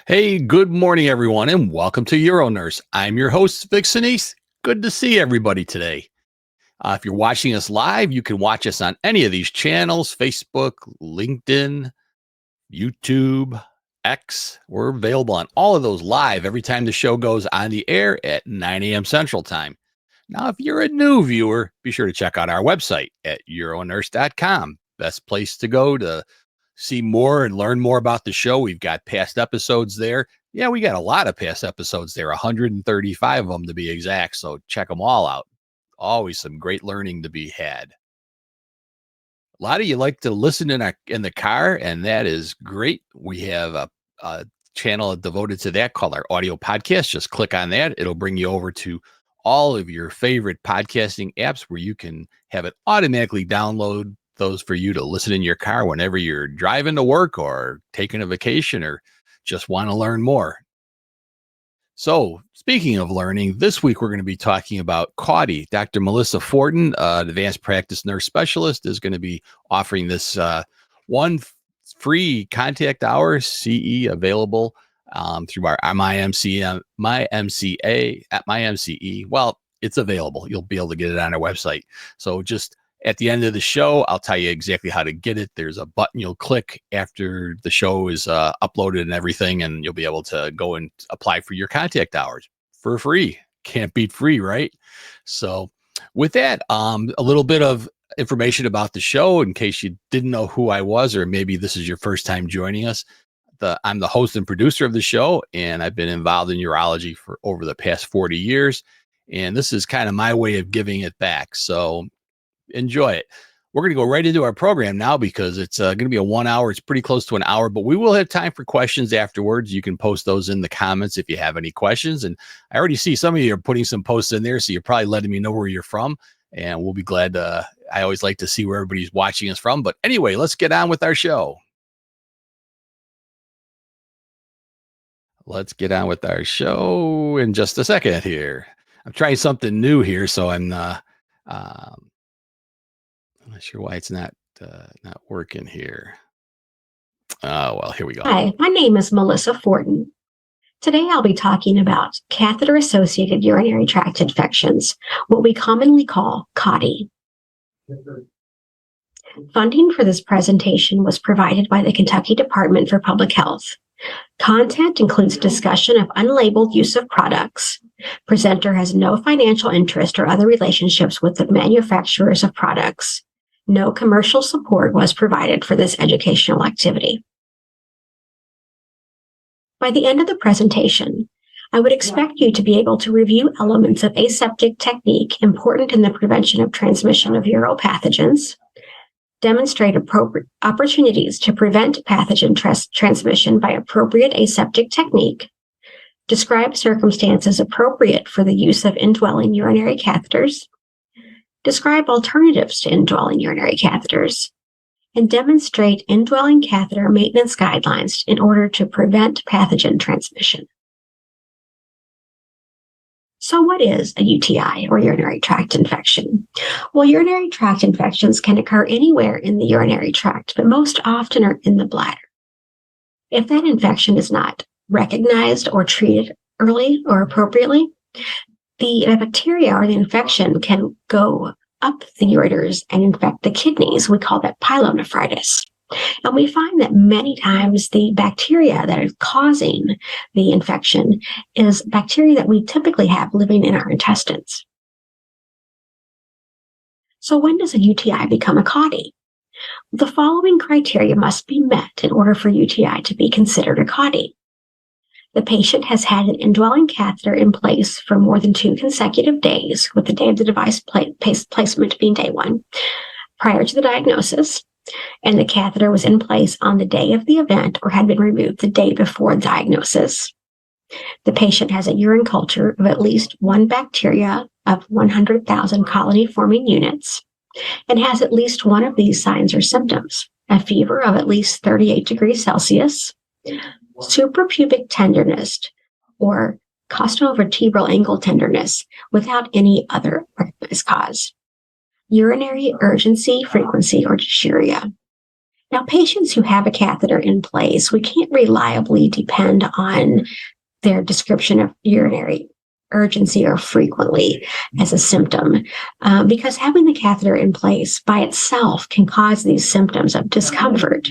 Hey, good morning, everyone, and welcome to UroNurse. I'm your host, Vic Sinise. Good to see everybody today. If you're watching us live, you can watch us on any of these channels: Facebook, LinkedIn, YouTube, X. We're available on all of those live every time the show goes on the air at 9 a.m. Central Time. Now, if you're a new viewer, be sure to check out our website at uronurse.com. Best place to go to see more and learn more about the show. We've got past episodes there. Yeah, we got a lot of past episodes there, 135 of them to be exact. So check them all out. Always some great learning to be had. A lot of you like to listen in the car, and that is great. We have a channel devoted to that called our audio podcast. Just click on that. It'll bring you over to all of your favorite podcasting apps where you can have it automatically download those for you to listen in your car whenever you're driving to work or taking a vacation or just want to learn more. So, speaking of learning, this week we're going to be talking about CAUTI. Dr. Melissa Forton, advanced practice nurse specialist, is going to be offering this one free contact hour CE available through our MyMCA at MyMCE. Well, it's available. You'll be able to get it on our website. So just at the end of the show, I'll tell you exactly how to get it. There's a button you'll click after the show is uploaded and everything, and you'll be able to go and apply for your contact hours for free. Can't beat free, right? So with that, a little bit of information about the show in case you didn't know who I was, or maybe this is your first time joining us. I'm the host and producer of the show, and I've been involved in urology for over the past 40 years. And this is kind of my way of giving it back. So enjoy it. We're going to go right into our program now because it's going to be a 1 hour. It's pretty close to an hour, but we will have time for questions afterwards. You can post those in the comments if you have any questions. And I already see some of you are putting some posts in there, so you're probably letting me know where you're from. And we'll be glad to, I always like to see where everybody's watching us from. But anyway, let's get on with our show. Let's get on with our show in just a second here. I'm trying something new here, so I'm not sure why it's not working here. Oh, well, here we go. Hi, my name is Melissa Forton. Today I'll be talking about catheter-associated urinary tract infections, what we commonly call CAUTI. Funding for this presentation was provided by the Kentucky Department for Public Health. Content includes discussion of unlabeled use of products. Presenter has no financial interest or other relationships with the manufacturers of products. No commercial support was provided for this educational activity. By the end of the presentation, I would expect you to be able to review elements of aseptic technique important in the prevention of transmission of uropathogens, demonstrate appropriate opportunities to prevent pathogen transmission by appropriate aseptic technique, describe circumstances appropriate for the use of indwelling urinary catheters, describe alternatives to indwelling urinary catheters, and demonstrate indwelling catheter maintenance guidelines in order to prevent pathogen transmission. So what is a UTI, or urinary tract infection? Well, urinary tract infections can occur anywhere in the urinary tract, but most often are in the bladder. If that infection is not recognized or treated early or appropriately, the bacteria or the infection can go up the ureters and infect the kidneys. We call that pyelonephritis. And we find that many times the bacteria that is causing the infection is bacteria that we typically have living in our intestines. So when does a UTI become a CAUTI? The following criteria must be met in order for UTI to be considered a CAUTI. The patient has had an indwelling catheter in place for more than 2 consecutive days, with the day of the device placement being day 1, prior to the diagnosis, and the catheter was in place on the day of the event or had been removed the day before diagnosis. The patient has a urine culture of at least 1 bacteria of 100,000 colony-forming units and has at least one of these signs or symptoms: a fever of at least 38 degrees Celsius, suprapubic tenderness, or costovertebral angle tenderness without any other recognized cause, urinary urgency, frequency, or dysuria, Now, patients who have a catheter in place, we can't reliably depend on their description of urinary urgency or frequently as a symptom, because having the catheter in place by itself can cause these symptoms of discomfort.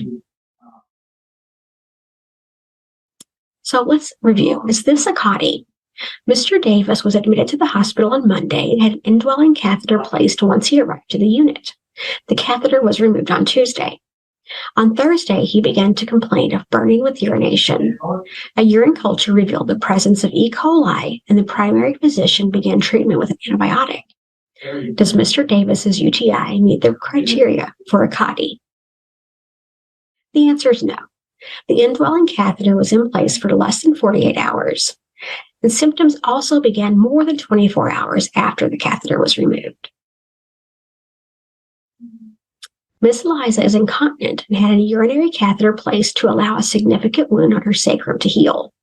So let's review. Is this a CAUTI? Mr. Davis was admitted to the hospital on Monday and had an indwelling catheter placed once he arrived to the unit. The catheter was removed on Tuesday. On Thursday, he began to complain of burning with urination. A urine culture revealed the presence of E. coli, and the primary physician began treatment with an antibiotic. Does Mr. Davis's UTI meet the criteria for a CAUTI? The answer is no. The indwelling catheter was in place for less than 48 hours, and symptoms also began more than 24 hours after the catheter was removed. Ms. Liza is incontinent and had a urinary catheter placed to allow a significant wound on her sacrum to heal.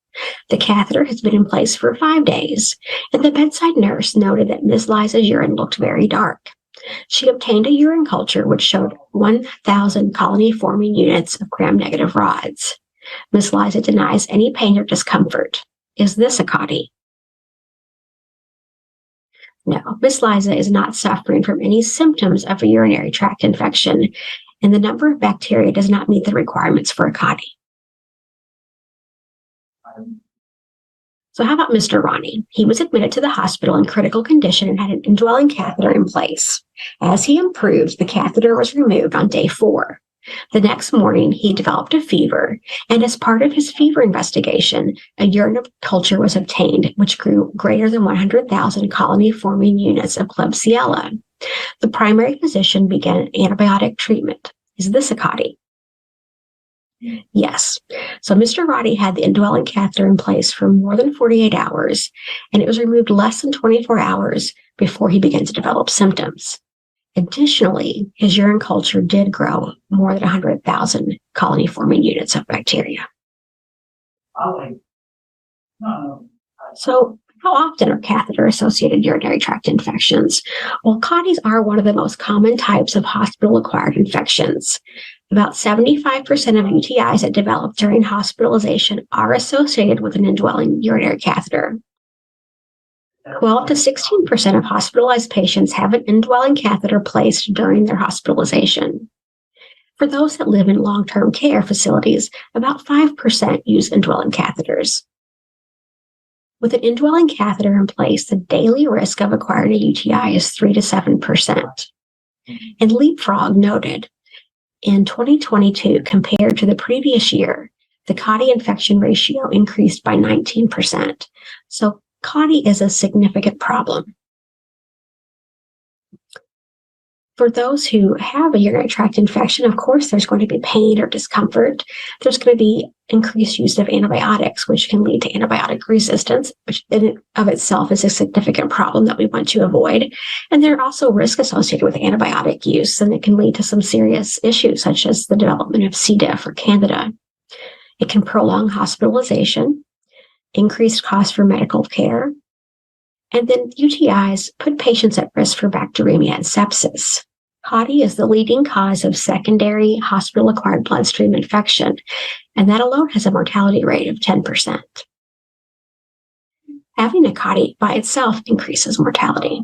The catheter has been in place for 5 days, and the bedside nurse noted that Ms. Liza's urine looked very dark. She obtained a urine culture which showed 1,000 colony-forming units of gram-negative rods. Ms. Liza denies any pain or discomfort. Is this a CAUTI? No, Ms. Liza is not suffering from any symptoms of a urinary tract infection, and the number of bacteria does not meet the requirements for a CAUTI. So how about Mr. Ronnie? He was admitted to the hospital in critical condition and had an indwelling catheter in place. As he improved, the catheter was removed on day 4. The next morning, he developed a fever, and as part of his fever investigation, a urine culture was obtained, which grew greater than 100,000 colony-forming units of Klebsiella. The primary physician began antibiotic treatment. Is this a CAUTI? Yes. So Mr. Roddy had the indwelling catheter in place for more than 48 hours, and it was removed less than 24 hours before he began to develop symptoms. Additionally, his urine culture did grow more than 100,000 colony-forming units of bacteria. So, how often are catheter-associated urinary tract infections? Well, CAUTIs are one of the most common types of hospital-acquired infections. About 75% of UTIs that develop during hospitalization are associated with an indwelling urinary catheter. 12 to 16% of hospitalized patients have an indwelling catheter placed during their hospitalization. For those that live in long-term care facilities, about 5% use indwelling catheters. With an indwelling catheter in place, the daily risk of acquiring a UTI is 3 to 7%. And Leapfrog noted, in 2022, compared to the previous year, the CAUTI infection ratio increased by 19%. So CAUTI is a significant problem. For those who have a urinary tract infection, of course, there's going to be pain or discomfort. There's going to be increased use of antibiotics, which can lead to antibiotic resistance, which in and of itself is a significant problem that we want to avoid. And there are also risks associated with antibiotic use, and it can lead to some serious issues, such as the development of C. diff or Candida. It can prolong hospitalization, increased costs for medical care, and then UTIs put patients at risk for bacteremia and sepsis. CAUTI is the leading cause of secondary hospital-acquired bloodstream infection, and that alone has a mortality rate of 10%. Having a CAUTI by itself increases mortality.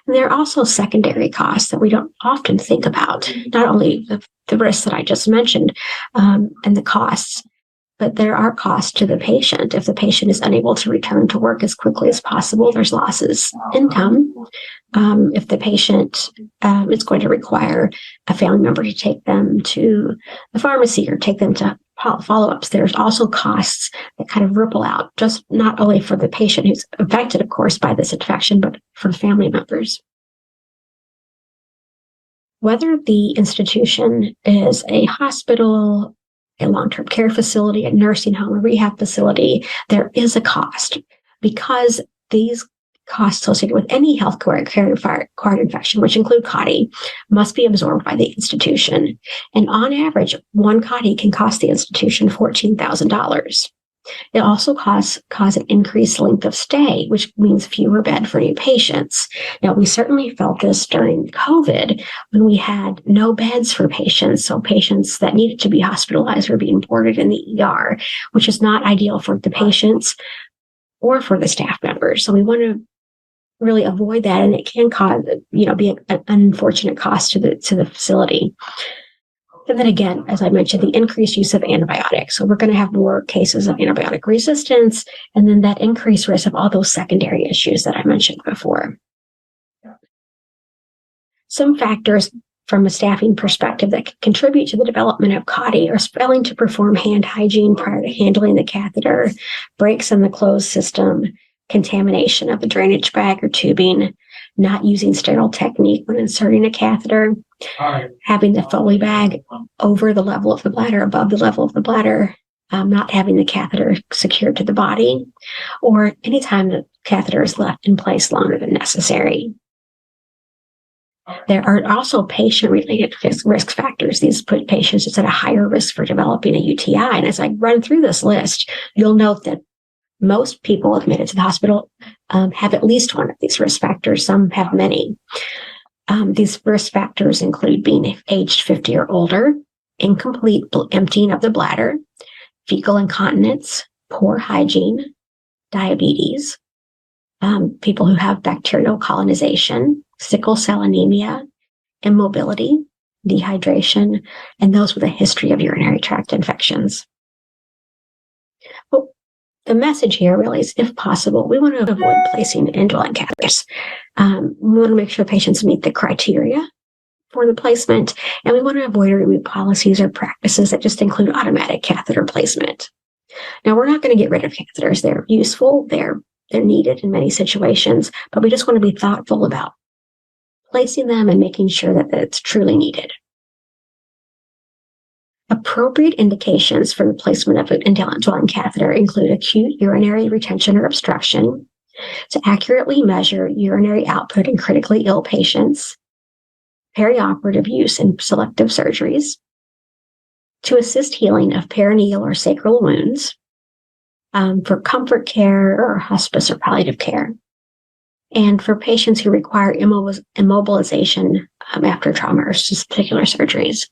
And there are also secondary costs that we don't often think about, not only the risks that I just mentioned and the costs, but there are costs to the patient. If the patient is unable to return to work as quickly as possible, there's losses in income. If the patient is going to require a family member to take them to the pharmacy or take them to follow-ups, there's also costs that kind of ripple out, just not only for the patient who's affected, of course, by this infection, but for family members. Whether the institution is a hospital, a long-term care facility, a nursing home, a rehab facility, there is a cost, because these costs associated with any healthcare-acquired infection, which include CAUTI, must be absorbed by the institution. And on average, one CAUTI can cost the institution $14,000. It also cause an increased length of stay, which means fewer bed-free patients. Now, we certainly felt this during COVID when we had no beds for patients. So patients that needed to be hospitalized were being boarded in the ER, which is not ideal for the patients or for the staff members. So we want to really avoid that, and it can cause, be an unfortunate cost to the facility. And then again, as I mentioned, the increased use of antibiotics. So we're going to have more cases of antibiotic resistance, and then that increased risk of all those secondary issues that I mentioned before. Some factors from a staffing perspective that can contribute to the development of CAUTI are failing to perform hand hygiene prior to handling the catheter, breaks in the closed system, contamination of the drainage bag or tubing, not using sterile technique when inserting a catheter, having the Foley bag over the level of the bladder, above the level of the bladder, not having the catheter secured to the body, or anytime the catheter is left in place longer than necessary. There are also patient-related risk factors. These put patients at a higher risk for developing a UTI. And as I run through this list, you'll note that most people admitted to the hospital have at least one of these risk factors. Some have many. These risk factors include being aged 50 or older, incomplete emptying of the bladder, fecal incontinence, poor hygiene, diabetes, people who have bacterial colonization, sickle cell anemia, immobility, dehydration, and those with a history of urinary tract infections. But the message here really is, if possible, we want to avoid placing indwelling catheters. We want to make sure patients meet the criteria for the placement, and we want to avoid or remove policies or practices that just include automatic catheter placement. Now, we're not going to get rid of catheters. They're useful, they're needed in many situations, but we just want to be thoughtful about placing them and making sure that it's truly needed. Appropriate indications for the placement of an indwelling catheter include acute urinary retention or obstruction, to accurately measure urinary output in critically ill patients, perioperative use in selective surgeries, to assist healing of perineal or sacral wounds, for comfort care or hospice or palliative care, and for patients who require immobilization after trauma or particular surgeries.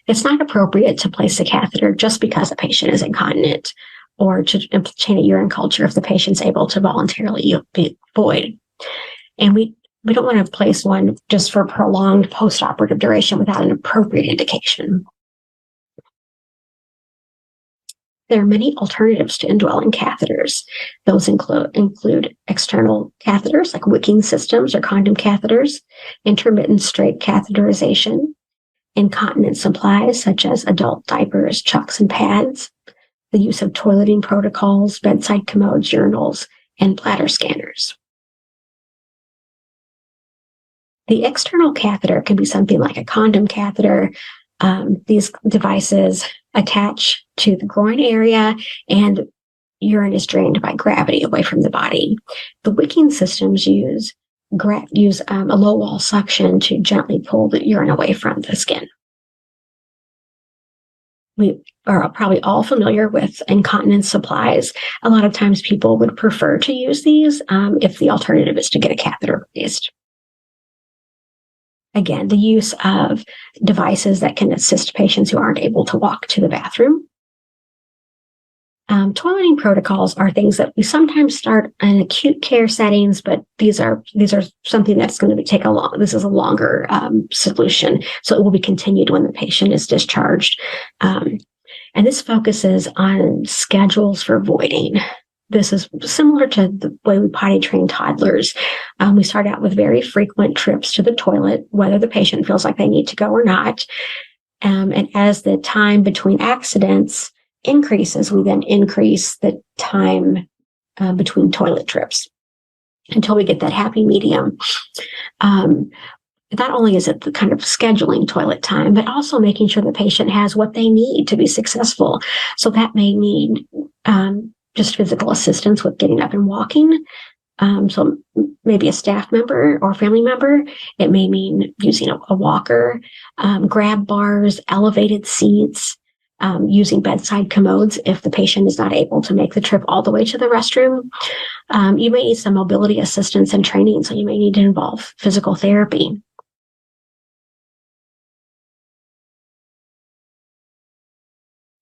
It's not appropriate to place a catheter just because a patient is incontinent, or to obtain a urine culture if the patient's able to voluntarily void. And we don't want to place one just for prolonged postoperative duration without an appropriate indication. There are many alternatives to indwelling catheters. Those include external catheters like wicking systems or condom catheters, intermittent straight catheterization, incontinence supplies such as adult diapers, chucks, and pads, the use of toileting protocols, bedside commodes, urinals, and bladder scanners. The external catheter can be something like a condom catheter. These devices attach to the groin area, and urine is drained by gravity away from the body. The wicking systems use a low wall suction to gently pull the urine away from the skin. We are probably all familiar with incontinence supplies. A lot of times people would prefer to use these if the alternative is to get a catheter placed. Again, the use of devices that can assist patients who aren't able to walk to the bathroom. Toileting protocols are things that we sometimes start in acute care settings, but these are something that's going to this is a longer solution, so it will be continued when the patient is discharged. And this focuses on schedules for voiding. This is similar to the way we potty train toddlers. We start out with very frequent trips to the toilet, whether the patient feels like they need to go or not. And as the time between accidents increases, we then increase the time between toilet trips until we get that happy medium. Not only is it the kind of scheduling toilet time, but also making sure the patient has what they need to be successful. So that may mean just physical assistance with getting up and walking. So maybe a staff member or family member. It may mean using a walker, grab bars, elevated seats, using bedside commodes if the patient is not able to make the trip all the way to the restroom. You may need some mobility assistance and training, so you may need to involve physical therapy.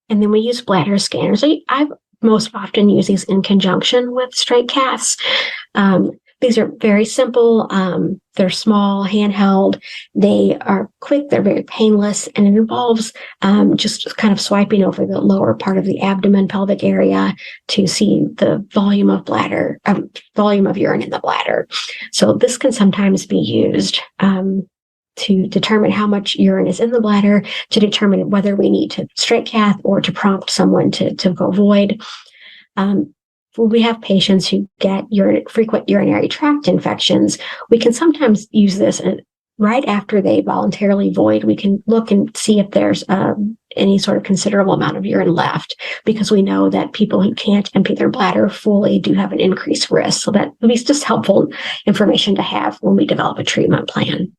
And then we use bladder scanners. I most often use these in conjunction with straight caths. These are very simple. They're small, handheld. They are quick. They're very painless, and it involves just kind of swiping over the lower part of the abdomen, pelvic area to see the volume of urine in the bladder. So this can sometimes be used to determine how much urine is in the bladder, to determine whether we need to straight cath or to prompt someone to go void. We have patients who get frequent urinary tract infections. We can sometimes use this right after they voluntarily void. We can look and see if there's any sort of considerable amount of urine left, because we know that people who can't empty their bladder fully do have an increased risk. So that would be just helpful information to have when we develop a treatment plan.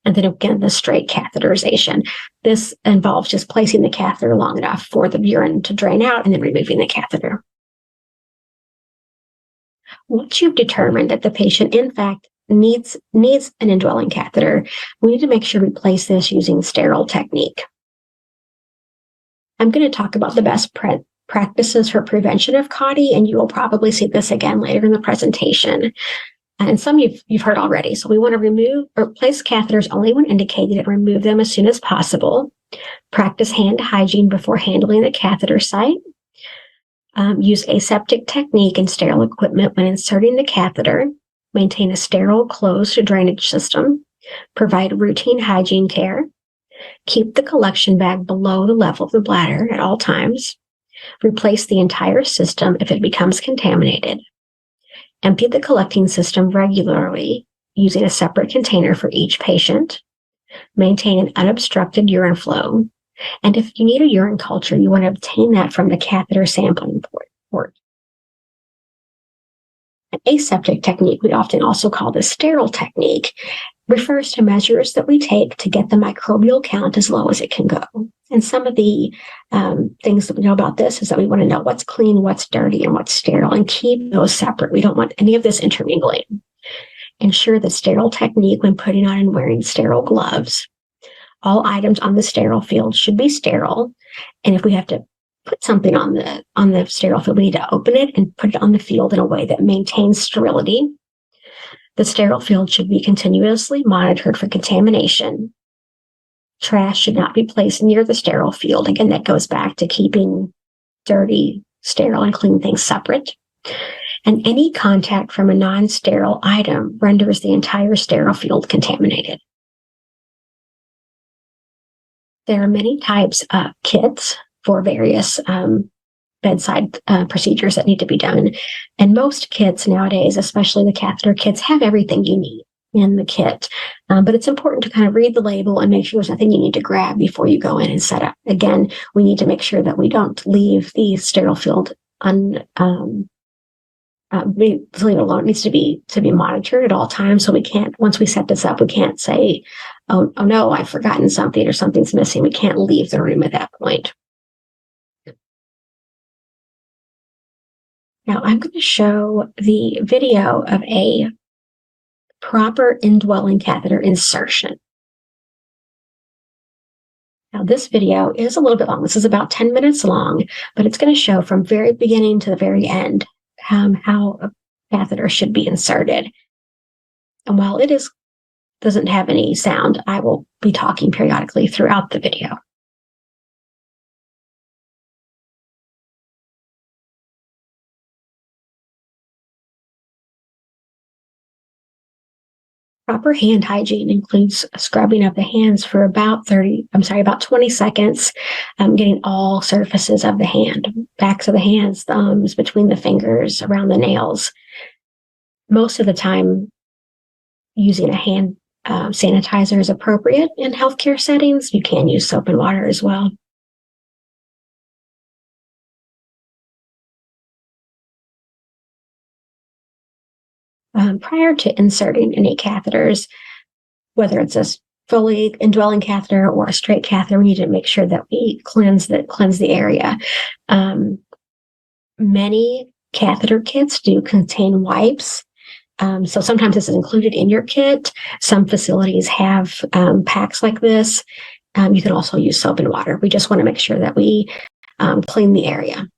And then again, the straight catheterization. This involves just placing the catheter long enough for the urine to drain out and then removing the catheter. Once you've determined that the patient, in fact, needs an indwelling catheter, we need to make sure we place this using sterile technique. I'm going to talk about the best practices for prevention of CAUTI, and you will probably see this again later in the presentation. And some you've heard already. So we want to remove or place catheters only when indicated and remove them as soon as possible. Practice hand hygiene before handling the catheter site. Use aseptic technique and sterile equipment when inserting the catheter. Maintain a sterile closed drainage system. Provide routine hygiene care. Keep the collection bag below the level of the bladder at all times. Replace the entire system if it becomes contaminated. Empty the collecting system regularly using a separate container for each patient. Maintain an unobstructed urine flow. And if you need a urine culture, you want to obtain that from the catheter sampling port. An aseptic technique, we often also call the sterile technique, refers to measures that we take to get the microbial count as low as it can go. And some of the things that we know about this is that we want to know what's clean, what's dirty, and what's sterile, and keep those separate. We don't want any of this intermingling. Ensure the sterile technique when putting on and wearing sterile gloves. All items on the sterile field should be sterile. And if we have to put something on the sterile field, we need to open it and put it on the field in a way that maintains sterility. The sterile field should be continuously monitored for contamination. Trash should not be placed near the sterile field. Again, that goes back to keeping dirty, sterile, and clean things separate. And any contact from a non-sterile item renders the entire sterile field contaminated. There are many types of kits for various bedside procedures that need to be done. And most kits nowadays, especially the catheter kits, have everything you need in the kit. But it's important to kind of read the label and make sure there's nothing you need to grab before you go in and set up. Again, we need to make sure that we don't leave the sterile field leave it alone. It needs to be monitored at all times. So we can't, once we set this up, we can't say, oh no, I've forgotten something or something's missing. We can't leave the room at that point. Now I'm going to show the video of a proper indwelling catheter insertion. Now this video is a little bit long. This is about 10 minutes long, but it's going to show from very beginning to the very end how a catheter should be inserted. And while it doesn't have any sound, I will be talking periodically throughout the video. Proper hand hygiene includes scrubbing of the hands for about 20 seconds, getting all surfaces of the hand, backs of the hands, thumbs, between the fingers, around the nails. Most of the time, using a hand sanitizer is appropriate in healthcare settings. You can use soap and water as well. Prior to inserting any catheters, whether it's a fully indwelling catheter or a straight catheter, we need to make sure that we cleanse the area. Many catheter kits do contain wipes. So sometimes this is included in your kit. Some facilities have packs like this. You can also use soap and water. We just want to make sure that we clean the area.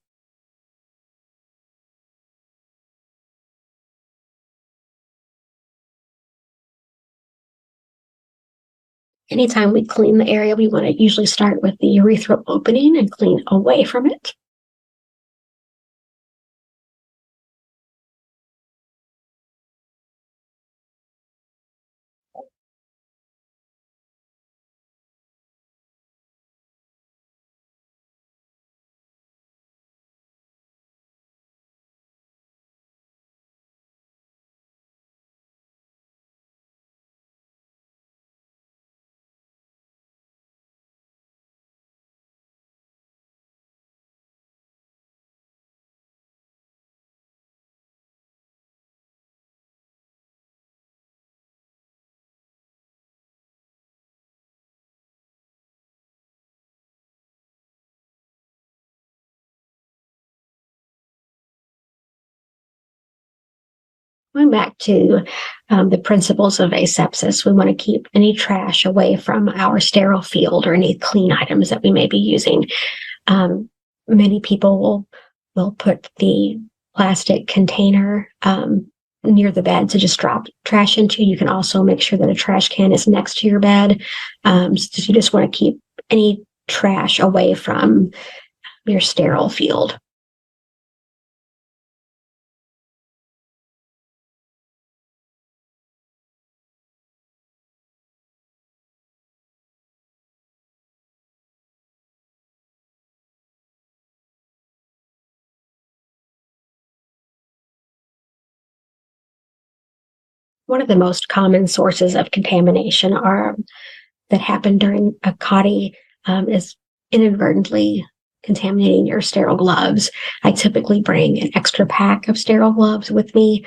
Anytime we clean the area, we want to usually start with the urethral opening and clean away from it. Going back to the principles of asepsis, we want to keep any trash away from our sterile field or any clean items that we may be using. Many people will put the plastic container near the bed to just drop trash into. You can also make sure that a trash can is next to your bed. So you just want to keep any trash away from your sterile field. One of the most common sources of contamination that happen during a CAUTI is inadvertently contaminating your sterile gloves. I typically bring an extra pack of sterile gloves with me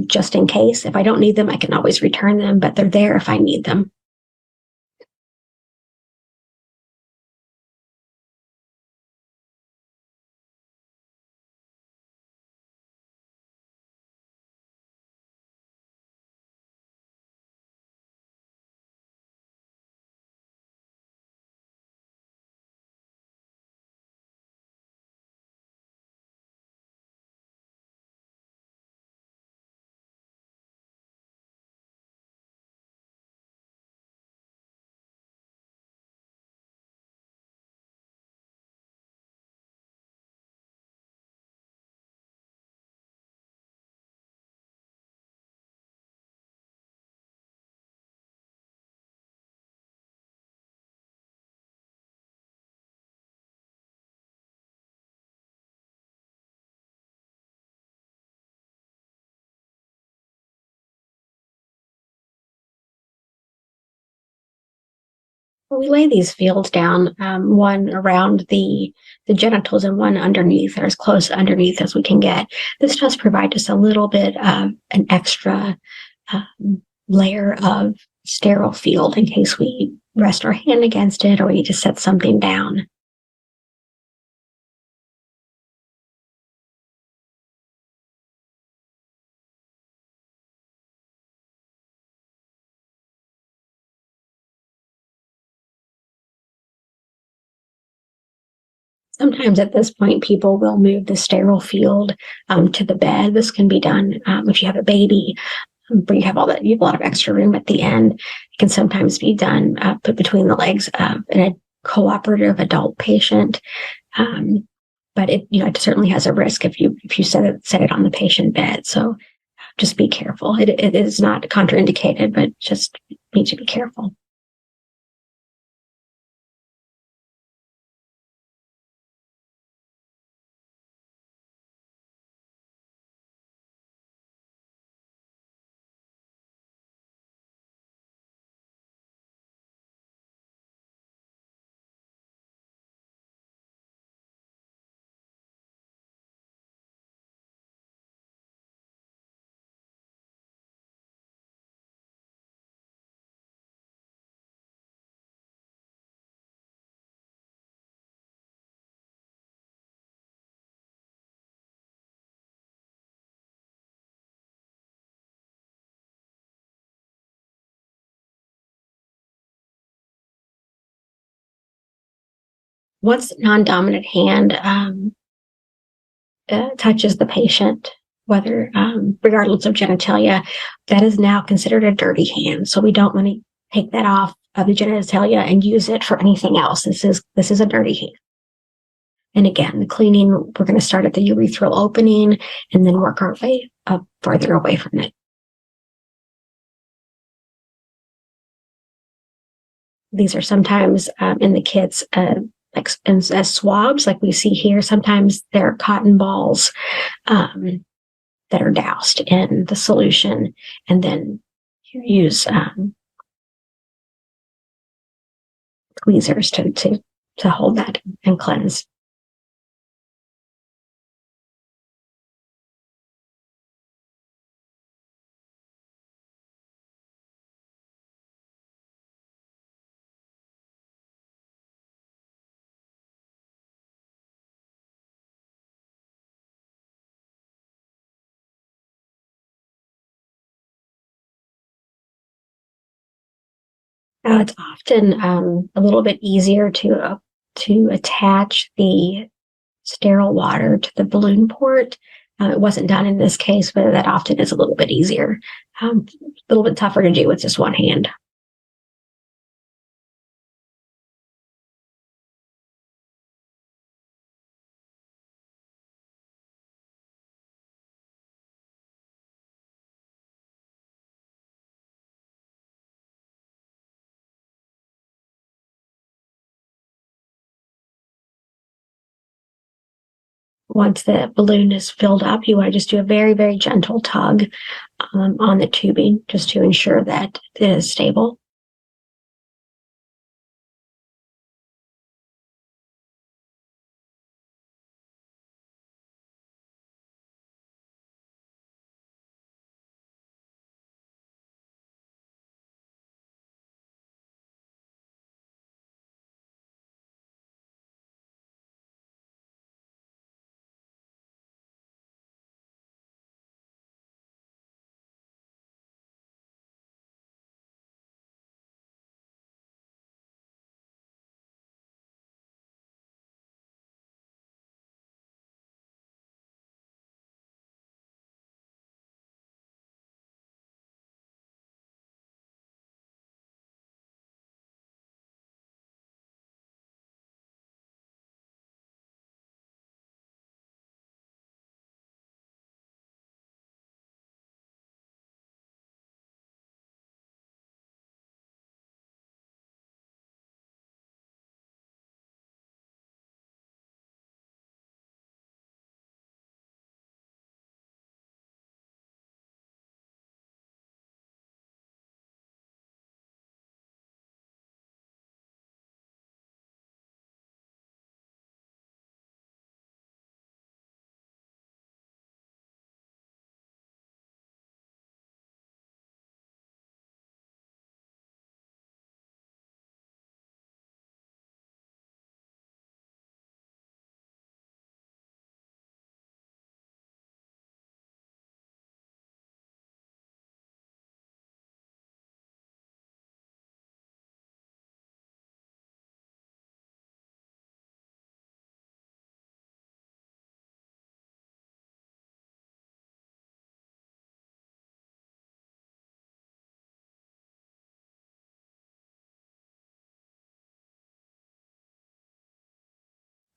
just in case. If I don't need them, I can always return them, but they're there if I need them. We lay these fields down, one around the genitals and one underneath, or as close underneath as we can get. This does provide just a little bit of an extra layer of sterile field in case we rest our hand against it or we need to set something down. Sometimes at this point, people will move the sterile field to the bed. This can be done if you have a baby, where you have you have a lot of extra room at the end. It can sometimes be done put between the legs of a cooperative adult patient. But it certainly has a risk if you set it on the patient bed. So just be careful. It is not contraindicated, but just need to be careful. Once the non-dominant hand touches the patient, whether regardless of genitalia, that is now considered a dirty hand. So we don't want to take that off of the genitalia and use it for anything else. This is a dirty hand. And again, the cleaning, we're going to start at the urethral opening and then work our way up further away from it. These are sometimes in the kits as swabs, like we see here. Sometimes they're cotton balls that are doused in the solution, and then you use tweezers to hold that and cleanse. It's often a little bit easier to attach the sterile water to the balloon port. It wasn't done in this case, but that often is a little bit easier. A little bit tougher to do with just one hand. Once the balloon is filled up, you want to just do a very, very gentle tug on the tubing just to ensure that it is stable.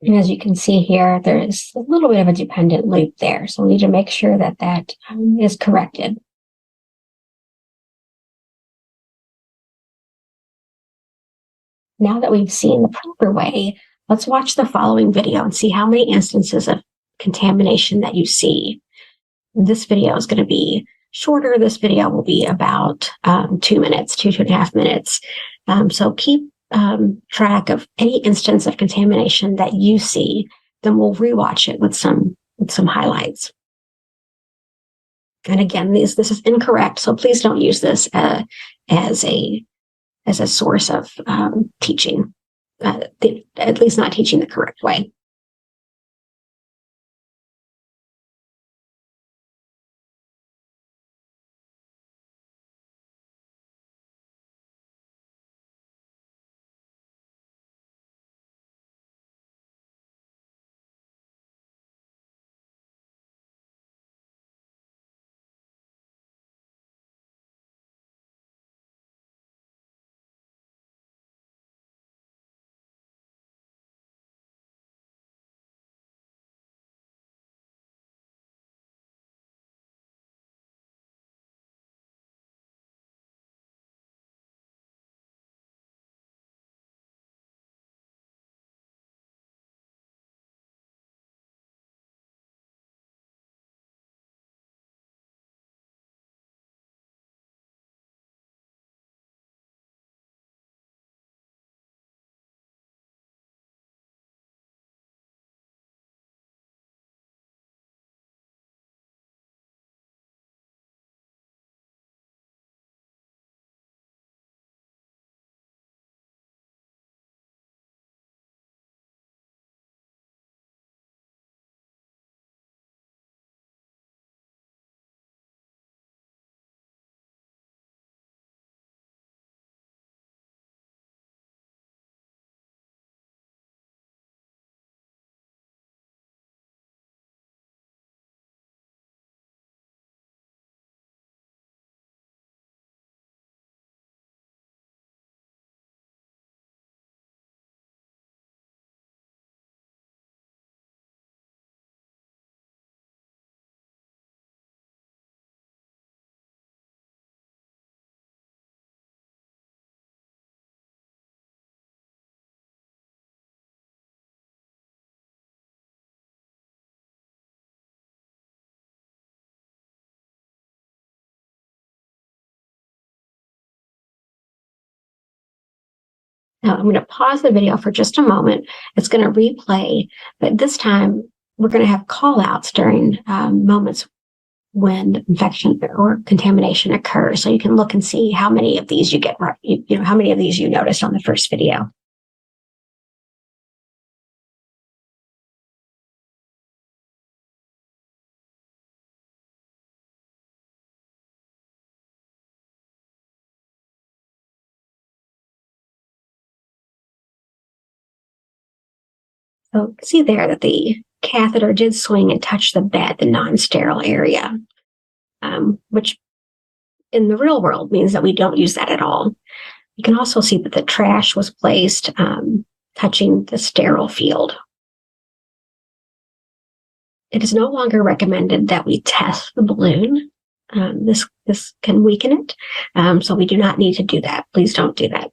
And as you can see here, there is a little bit of a dependent loop there. So we need to make sure that that is corrected. Now that we've seen the proper way, let's watch the following video and see how many instances of contamination that you see. This video is going to be shorter. This video will be about 2 minutes, 2.5 minutes. So keep track of any instance of contamination that you see. Then we'll rewatch it with some highlights. And again, this is incorrect, so please don't use this as a source of teaching. At least not teaching the correct way. Now, I'm going to pause the video for just a moment. It's going to replay, but this time we're going to have call outs during moments when infection or contamination occurs. So you can look and see how many of these you get right, how many of these you noticed on the first video. So see there that the catheter did swing and touch the bed, the non-sterile area, which in the real world means that we don't use that at all. You can also see that the trash was placed touching the sterile field. It is no longer recommended that we test the balloon. This can weaken it, so we do not need to do that. Please don't do that.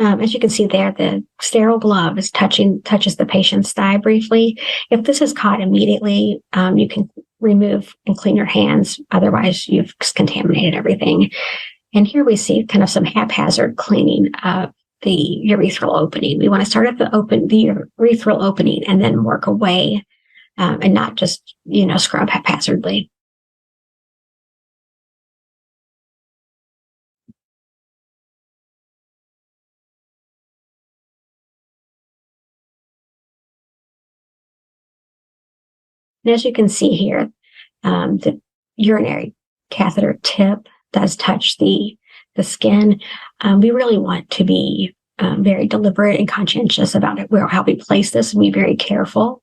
As you can see there, the sterile glove touches the patient's thigh briefly. If this is caught immediately, you can remove and clean your hands. Otherwise, you've contaminated everything. And here we see kind of some haphazard cleaning of the urethral opening. We want to start at the urethral opening and then work away and not just, scrub haphazardly. And as you can see here, the urinary catheter tip does touch the skin. We really want to be very deliberate and conscientious about it, how we place this, and be very careful.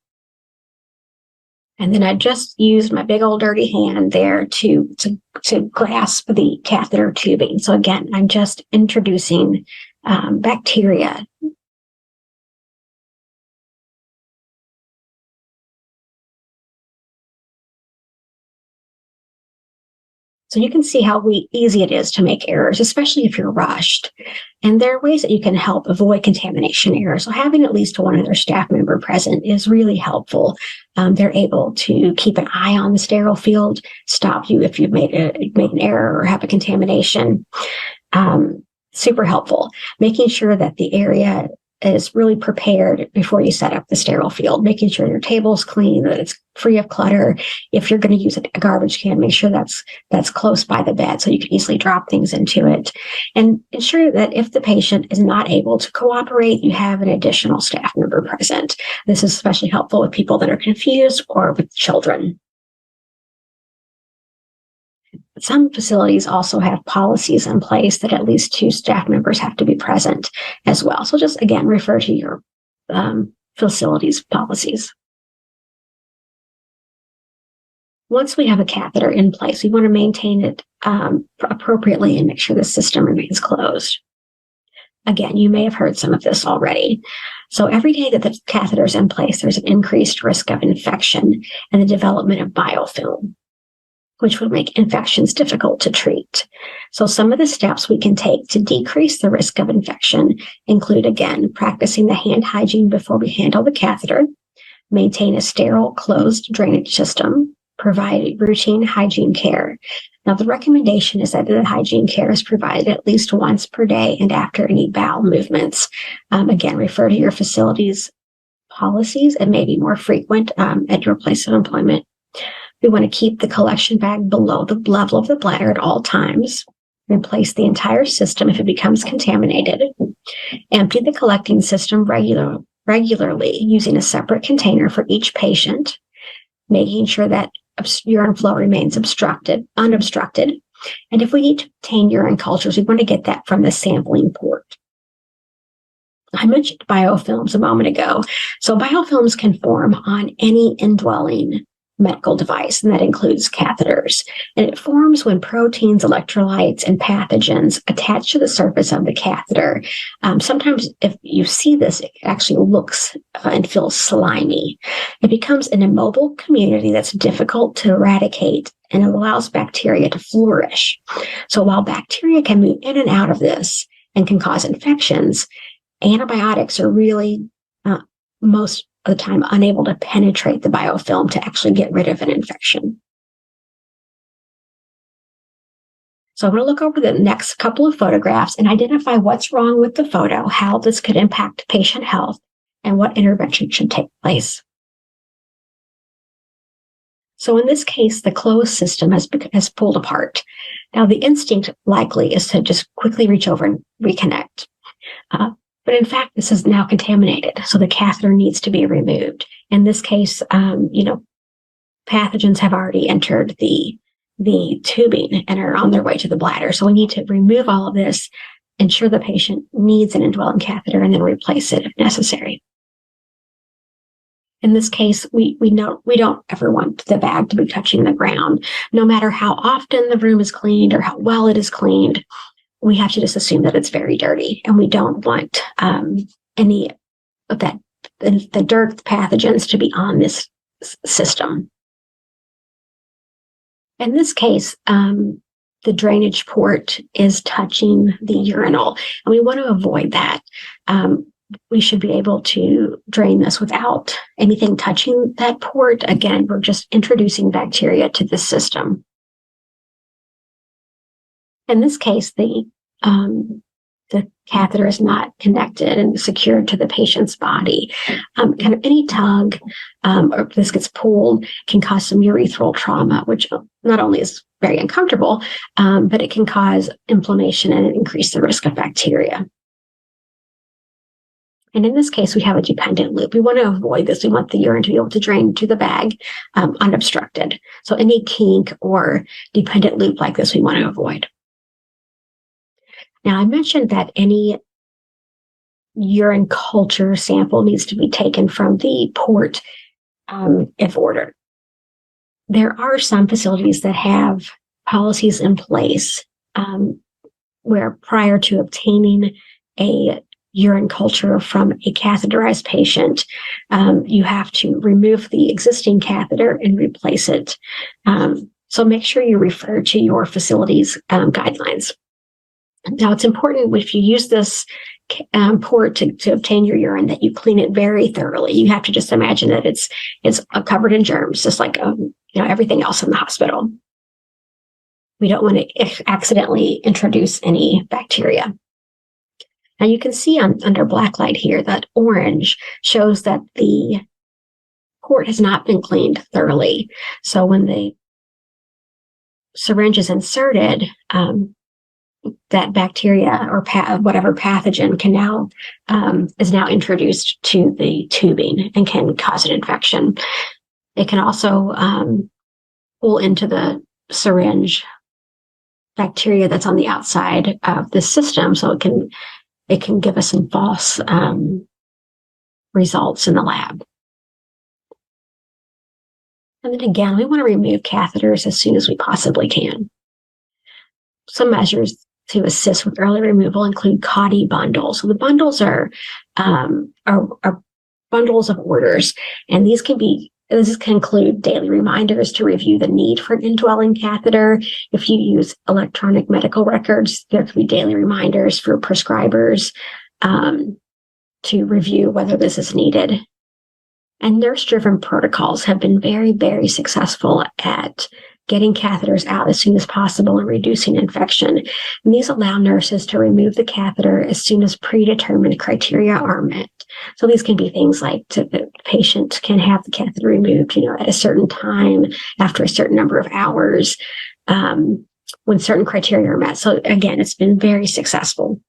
And then I just used my big old dirty hand there to grasp the catheter tubing. So again, I'm just introducing bacteria. So you can see how easy it is to make errors, especially if you're rushed. And there are ways that you can help avoid contamination errors. So having at least one other staff member present is really helpful. They're able to keep an eye on the sterile field, stop you if you've made an error or have a contamination. Super helpful. Making sure that the area is really prepared before you set up the sterile field, making sure your table's clean, that it's free of clutter. If you're going to use a garbage can, make sure that's close by the bed so you can easily drop things into it. And ensure that if the patient is not able to cooperate, you have an additional staff member present. This is especially helpful with people that are confused or with children. Some facilities also have policies in place that at least 2 staff members have to be present as well. So just, again, refer to your facility's policies. Once we have a catheter in place, we want to maintain it appropriately and make sure the system remains closed. Again, you may have heard some of this already. So every day that the catheter is in place, there's an increased risk of infection and the development of biofilm, which would make infections difficult to treat. So some of the steps we can take to decrease the risk of infection include, again, practicing the hand hygiene before we handle the catheter, maintain a sterile closed drainage system, provide routine hygiene care. Now, the recommendation is that the hygiene care is provided at least once per day and after any bowel movements. Again, refer to your facility's policies and maybe more frequent at your place of employment. We want to keep the collection bag below the level of the bladder at all times. Replace the entire system if it becomes contaminated. Empty the collecting system regularly using a separate container for each patient, making sure that urine flow remains unobstructed. And if we need to obtain urine cultures, we want to get that from the sampling port. I mentioned biofilms a moment ago. So biofilms can form on any indwelling medical device, and that includes catheters. And it forms when proteins, electrolytes, and pathogens attach to the surface of the catheter. Sometimes if you see this, it actually looks and feels slimy. It becomes an immobile community that's difficult to eradicate, and it allows bacteria to flourish. So while bacteria can move in and out of this and can cause infections, antibiotics are really most of the time unable to penetrate the biofilm to actually get rid of an infection. So I'm going to look over the next couple of photographs and identify what's wrong with the photo, how this could impact patient health, and what intervention should take place. So in this case, the closed system has pulled apart. Now, the instinct likely is to just quickly reach over and reconnect. But in fact, this is now contaminated, so the catheter needs to be removed. In this case, pathogens have already entered the tubing and are on their way to the bladder. So we need to remove all of this, ensure the patient needs an indwelling catheter, and then replace it if necessary. In this case, we don't ever want the bag to be touching the ground. No matter how often the room is cleaned or how well it is cleaned, we have to just assume that it's very dirty, and we don't want any of that, the dirt, the pathogens to be on this system. In this case, the drainage port is touching the urinal, and we want to avoid that. We should be able to drain this without anything touching that port. Again, we're just introducing bacteria to the system. In this case, the catheter is not connected and secured to the patient's body. Kind of any tug, or if this gets pulled, can cause some urethral trauma, which not only is very uncomfortable, but it can cause inflammation and increase the risk of bacteria. And in this case, we have a dependent loop. We want to avoid this. We want the urine to be able to drain to the bag unobstructed. So any kink or dependent loop like this, we want to avoid. Now, I mentioned that any urine culture sample needs to be taken from the port if ordered. There are some facilities that have policies in place where prior to obtaining a urine culture from a catheterized patient, you have to remove the existing catheter and replace it. So make sure you refer to your facility's guidelines. Now, it's important if you use this port to obtain your urine that you clean it very thoroughly. You have to just imagine that it's covered in germs, just like everything else in the hospital. We don't want to accidentally introduce any bacteria. Now you can see under black light here that orange shows that the port has not been cleaned thoroughly. So when the syringe is inserted, that bacteria or whatever pathogen is now introduced to the tubing and can cause an infection. It can also pull into the syringe bacteria that's on the outside of the system, so it can give us some false results in the lab. And then again, we want to remove catheters as soon as we possibly can. Some measures to assist with early removal include CAUTI bundles. So the bundles are bundles of orders, and this can include daily reminders to review the need for an indwelling catheter. If you use electronic medical records, there could be daily reminders for prescribers to review whether this is needed. And nurse-driven protocols have been very, very successful at getting catheters out as soon as possible and reducing infection. And these allow nurses to remove the catheter as soon as predetermined criteria are met. So these can be things like the patient can have the catheter removed, at a certain time, after a certain number of hours, when certain criteria are met. So again, it's been very successful.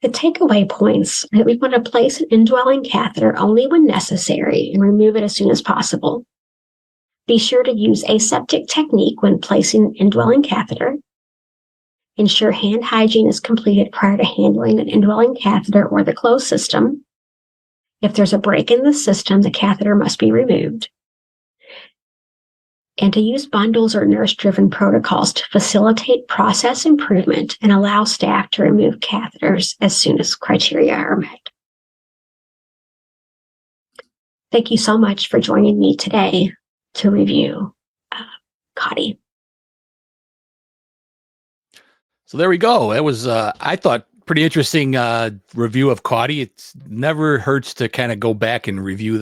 The takeaway points are that we want to place an indwelling catheter only when necessary and remove it as soon as possible. Be sure to use aseptic technique when placing indwelling catheter. Ensure hand hygiene is completed prior to handling an indwelling catheter or the closed system. If there's a break in the system, the catheter must be removed. And to use bundles or nurse-driven protocols to facilitate process improvement and allow staff to remove catheters as soon as criteria are met. Thank you so much for joining me today to review CAUTI. So there we go. It was, I thought, pretty interesting review of CAUTI. It never hurts to kind of go back and review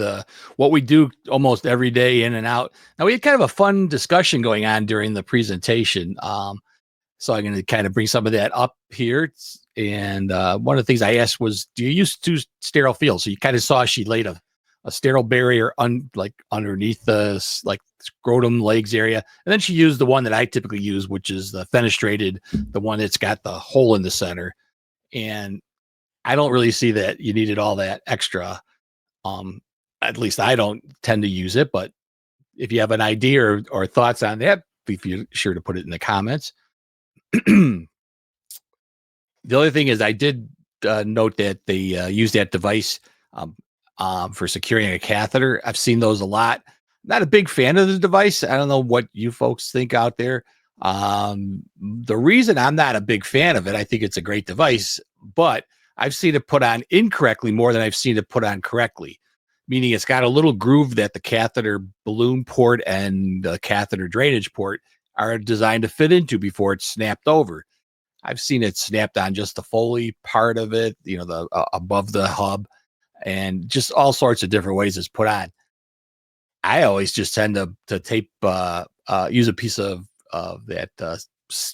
what we do almost every day in and out. Now, we had kind of a fun discussion going on during the presentation. So I'm going to kind of bring some of that up here. And one of the things I asked was, do you use two sterile fields? So you kind of saw she laid a sterile barrier underneath the scrotum legs area. And then she used the one that I typically use, which is the fenestrated, the one that's got the hole in the center. And I don't really see that you needed all that extra. At least I don't tend to use it, but if you have an idea or thoughts on that, be sure to put it in the comments. The other thing is I did note that they use that device for securing a catheter. I've seen those a lot. Not a big fan of the device. I don't know what you folks think out there. The reason I'm not a big fan of it, I think it's a great device, but I've seen it put on incorrectly more than I've seen it put on correctly. Meaning it's got a little groove that the catheter balloon port and the catheter drainage port are designed to fit into before it's snapped over. I've seen it snapped on just the Foley part of it, the above the hub, and just all sorts of different ways it's put on. I always just tend to tape, use a piece of that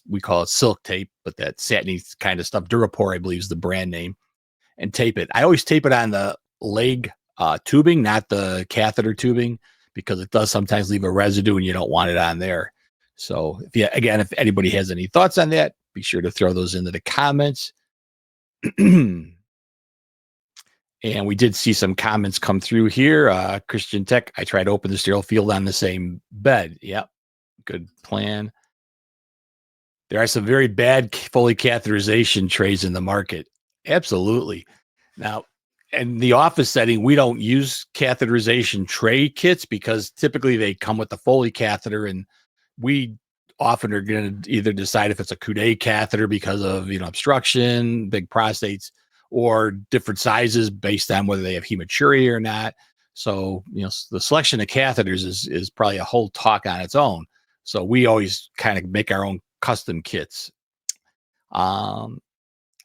we call it silk tape, but that satiny kind of stuff. Durapore, I believe, is the brand name, and tape it. I always tape it on the leg tubing, not the catheter tubing, because it does sometimes leave a residue and you don't want it on there. So if anybody has any thoughts on that, be sure to throw those into the comments. And we did see some comments come through here. Christian Tech, I tried to open the sterile field on the same bed. Yep. Good plan. There are some very bad Foley catheterization trays in the market. Absolutely. Now, in the office setting, we don't use catheterization tray kits because typically they come with the Foley catheter, and we often are going to either decide if it's a CAUTI catheter because of obstruction, big prostates, or different sizes based on whether they have hematuria or not. So the selection of catheters is probably a whole talk on its own. So we always kind of make our own custom kits. I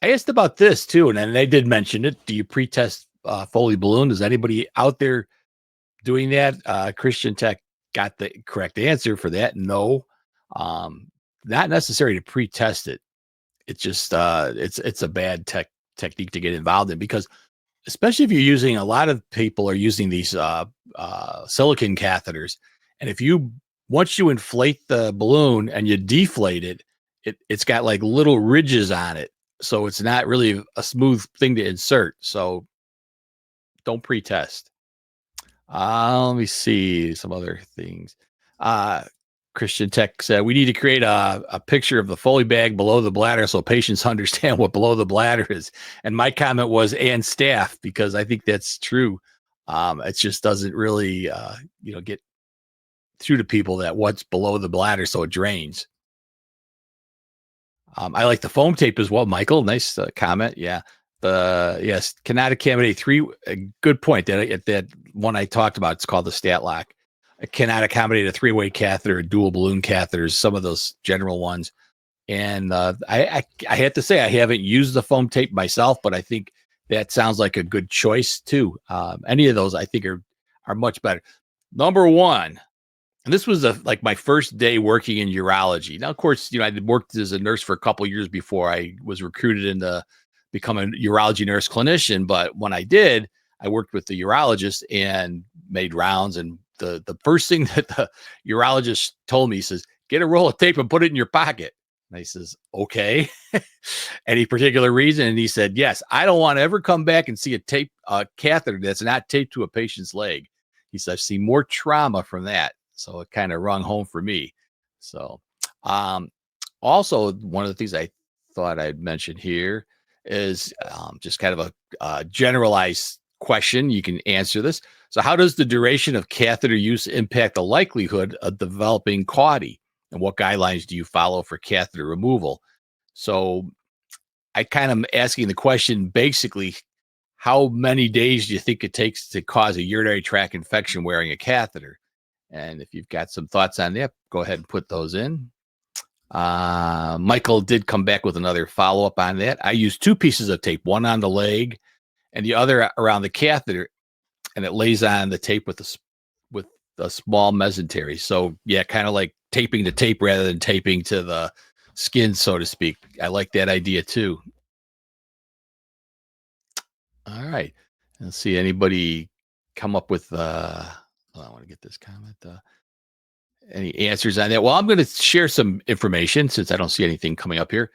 asked about this too, and then they did mention it. Do you pre-test Foley balloon? Is anybody out there doing that? Christian Tech got the correct answer for that. No, not necessary to pre-test it. It's just it's a bad technique to get involved in, because especially if you're using, a lot of people are using these silicone catheters, and once you inflate the balloon and you deflate it, it's got like little ridges on it. So it's not really a smooth thing to insert. So don't pre-test. Let me see some other things. Christian Tech said, we need to create a picture of the Foley bag below the bladder so patients understand what below the bladder is. And my comment was, and staff, because I think that's true. It just doesn't really, get through to people that what's below the bladder so it drains. I like the foam tape as well, Michael. Nice comment. Yeah. Cannot accommodate a good point. That one I talked about, it's called the stat lock. It cannot accommodate a 3-way catheter, dual balloon catheters, some of those general ones. And I have to say, I haven't used the foam tape myself, but I think that sounds like a good choice too. Any of those I think are much better. Number one, and this was like my first day working in urology. Now, of course, I worked as a nurse for a couple of years before I was recruited into become a urology nurse clinician. But when I did, I worked with the urologist and made rounds. And the first thing that the urologist told me, he says, get a roll of tape and put it in your pocket. And I says, okay. Any particular reason? And he said, yes, I don't want to ever come back and see a catheter that's not taped to a patient's leg. He said, I've seen more trauma from that. So it kind of rung home for me. So also, one of the things I thought I'd mention here is just kind of a generalized question. You can answer this. So how does the duration of catheter use impact the likelihood of developing CAUTI? And what guidelines do you follow for catheter removal? So I kind of asking the question, basically, how many days do you think it takes to cause a urinary tract infection wearing a catheter? And if you've got some thoughts on that, go ahead and put those in. Michael did come back with another follow-up on that. I use 2 pieces of tape, one on the leg and the other around the catheter, and it lays on the tape with a small mesentery. So yeah, kind of like taping the tape rather than taping to the skin, so to speak. I like that idea too. All right. Let's see anybody come up with I want to get this comment. Any answers on that? Well, I'm going to share some information since I don't see anything coming up here.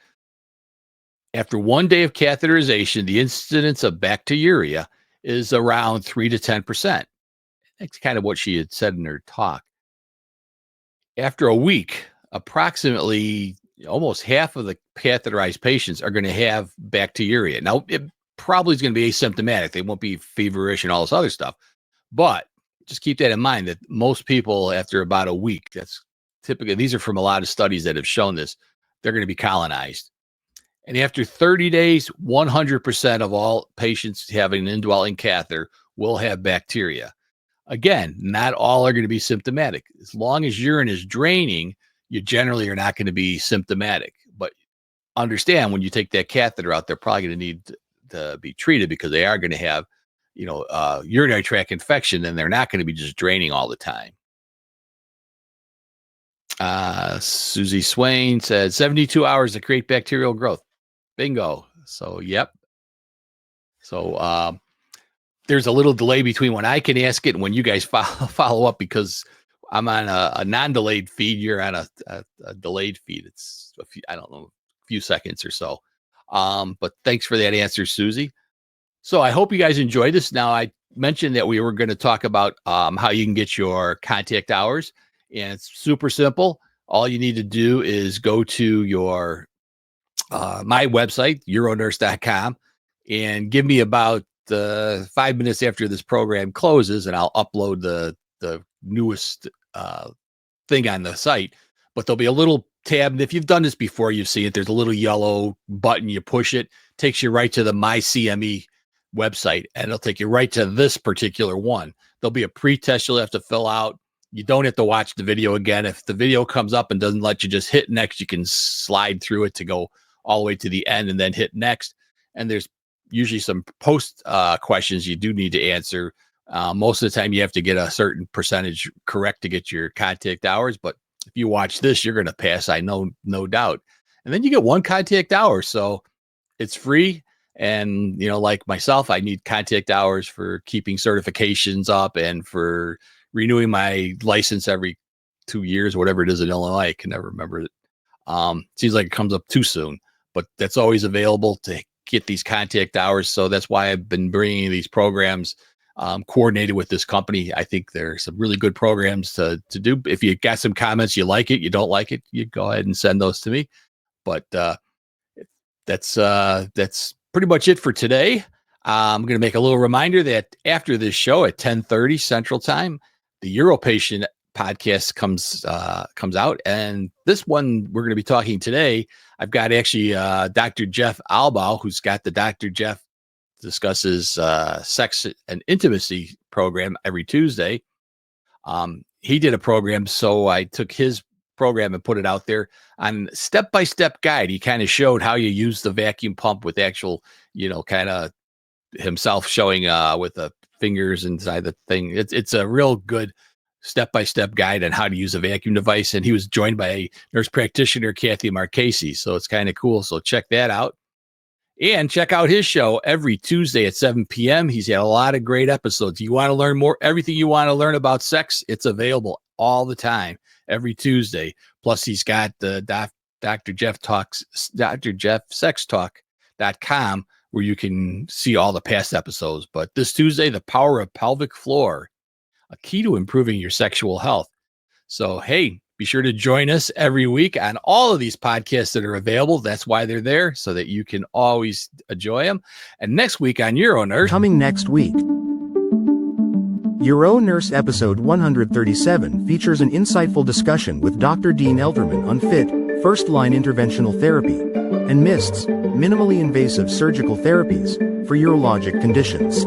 After 1 day of catheterization, the incidence of bacteriuria is around 3 to 10%. That's kind of what she had said in her talk. After a week, approximately almost half of the catheterized patients are going to have bacteriuria. Now, it probably is going to be asymptomatic. They won't be feverish and all this other stuff. But just keep that in mind that most people, after about a week, that's typically, these are from a lot of studies that have shown this, they're going to be colonized. And after 30 days, 100% of all patients having an indwelling catheter will have bacteria. Again, not all are going to be symptomatic. As long as urine is draining, you generally are not going to be symptomatic. But understand when you take that catheter out, they're probably going to need to be treated because they are going to have, urinary tract infection, and they're not going to be just draining all the time. Susie Swain said 72 hours to create bacterial growth. Bingo. So, yep. So, there's a little delay between when I can ask it and when you guys follow up because I'm on a non-delayed feed. You're on a delayed feed. It's a few seconds or so. But thanks for that answer, Susie. So I hope you guys enjoyed this. Now, I mentioned that we were going to talk about how you can get your contact hours, and it's super simple. All you need to do is go to your my website, uronurse.com, and give me about 5 minutes after this program closes, and I'll upload the newest thing on the site. But there'll be a little tab, and if you've done this before, you've seen it. There's a little yellow button. You push it, takes you right to the My CME website, and it'll take you right to this particular one. There'll be a pre-test you'll have to fill out. You don't have to watch the video again. If the video comes up and doesn't let you just hit next, you can slide through it to go all the way to the end and then hit next. And there's usually some post questions you do need to answer. Most of the time you have to get a certain percentage correct to get your contact hours. But if you watch this, you're going to pass. I know, no doubt. And then you get 1 contact hour. So it's free. And, like myself, I need contact hours for keeping certifications up and for renewing my license every 2 years, whatever it is in Illinois. I can never remember it. Seems like it comes up too soon, but that's always available to get these contact hours. So that's why I've been bringing these programs coordinated with this company. I think there's some really good programs to do. If you got some comments, you like it, you don't like it, you go ahead and send those to me. But that's pretty much it for today. I'm going to make a little reminder that after this show at 10:30 Central Time, the UroPatient podcast comes out, and this one we're going to be talking today. I've got actually Dr. Jeff Albaugh, who's got the Dr. Jeff discusses sex and intimacy program every Tuesday. He did a program, so I took his program and put it out there on step-by-step guide. He kind of showed how you use the vacuum pump with actual, kind of himself showing with the fingers inside the thing. It's a real good step-by-step guide on how to use a vacuum device. And he was joined by a nurse practitioner, Kathy Marchese. So it's kind of cool. So check that out. And check out his show every Tuesday at 7 p.m. He's had a lot of great episodes. You want to learn more, everything you want to learn about sex, it's available all the time, every Tuesday. Plus, he's got the Dr. Jeff Talks, drjeffsextalk.com, where you can see all the past episodes. But this Tuesday, the power of pelvic floor, a key to improving your sexual health. So, hey, Be sure to join us every week on all of these podcasts that are available. That's why they're there, so that you can always enjoy them. And next week on UroNurse. Coming next week. UroNurse episode 137 features an insightful discussion with Dr. Dean Elterman on FIT, first-line interventional therapy, and MISTs, minimally invasive surgical therapies, for urologic conditions.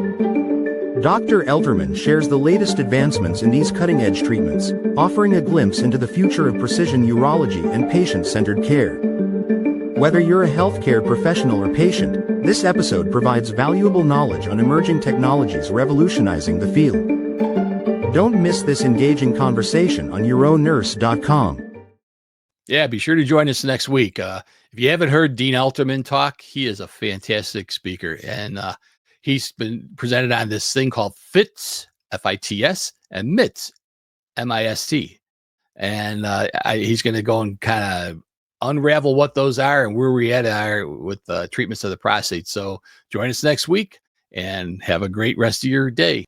Dr. Elterman shares the latest advancements in these cutting-edge treatments, offering a glimpse into the future of precision urology and patient-centered care. Whether you're a healthcare professional or patient, this episode provides valuable knowledge on emerging technologies revolutionizing the field. Don't miss this engaging conversation on UroNurse.com. Yeah, be sure to join us next week. If you haven't heard Dean Elterman talk, he is a fantastic speaker, and he's been presented on this thing called FITS, F-I-T-S, and MITS, M-I-S-T. And he's going to go and kind of unravel what those are and where we are with treatments of the prostate. So join us next week and have a great rest of your day.